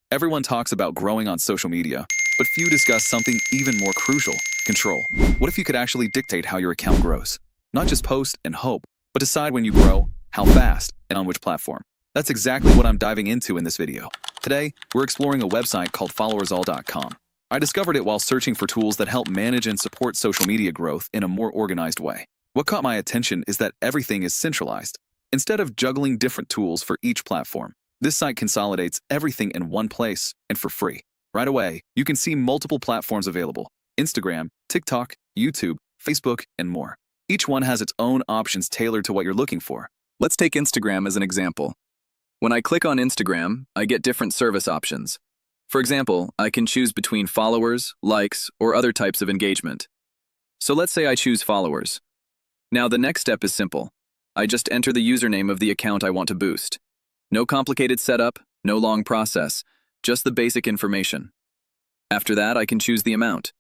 Everyone talks about growing on social media, but few discuss something even more crucial: control. What if you could actually dictate how your account grows? Not just post and hope, but decide when you grow, how fast, and on which platform. That's exactly what I'm diving into in this video. Today, we're exploring a website called followersall.com. I discovered it while searching for tools that help manage and support social media growth in a more organized way. What caught my attention is that everything is centralized. Instead of juggling different tools for each platform, this site consolidates everything in one place and for free. Right away, you can see multiple platforms available: Instagram, TikTok, YouTube, Facebook, and more. Each one has its own options tailored to what you're looking for. Let's take Instagram as an example. When I click on Instagram, I get different service options. For example, I can choose between followers, likes, or other types of engagement. So let's say I choose followers. Now the next step is simple. I just enter the username of the account I want to boost. No complicated setup, no long process, just the basic information. After that, I can choose the amount.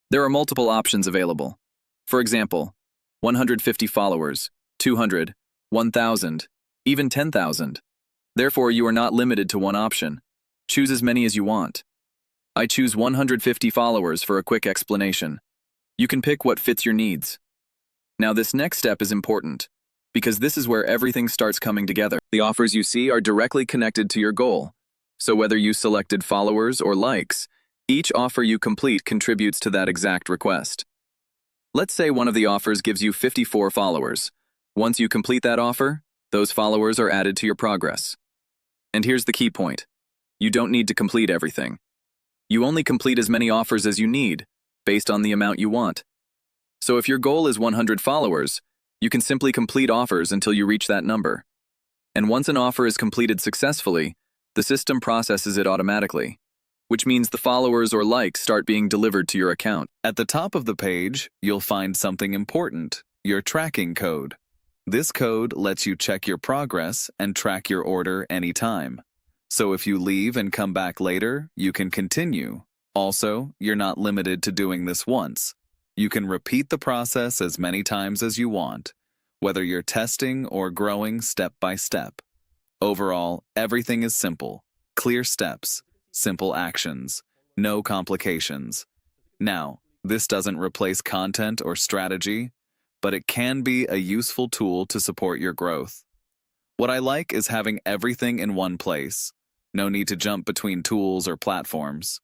There are multiple options available. For example, 150 followers, 200, 1,000, even 10,000. Therefore, you are not limited to one option. Choose as many as you want. I choose 150 followers for a quick explanation. You can pick what fits your needs. Now this next step is important, because this is where everything starts coming together. The offers you see are directly connected to your goal. So whether you selected followers or likes, each offer you complete contributes to that exact request. Let's say one of the offers gives you 54 followers. Once you complete that offer, those followers are added to your progress. And here's the key point. You don't need to complete everything. You only complete as many offers as you need, based on the amount you want. So if your goal is 100 followers, you can simply complete offers until you reach that number. And once an offer is completed successfully, the system processes it automatically, which means the followers or likes start being delivered to your account. At the top of the page, you'll find something important: your tracking code. This code lets you check your progress and track your order anytime. So if you leave and come back later, you can continue. Also, you're not limited to doing this once. You can repeat the process as many times as you want, whether you're testing or growing step by step. Overall, everything is simple: clear steps, simple actions, no complications. Now, this doesn't replace content or strategy, but it can be a useful tool to support your growth. What I like is having everything in one place. No need to jump between tools or platforms.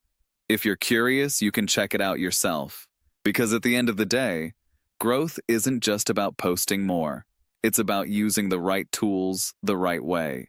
If you're curious, you can check it out yourself. Because at the end of the day, growth isn't just about posting more. It's about using the right tools the right way.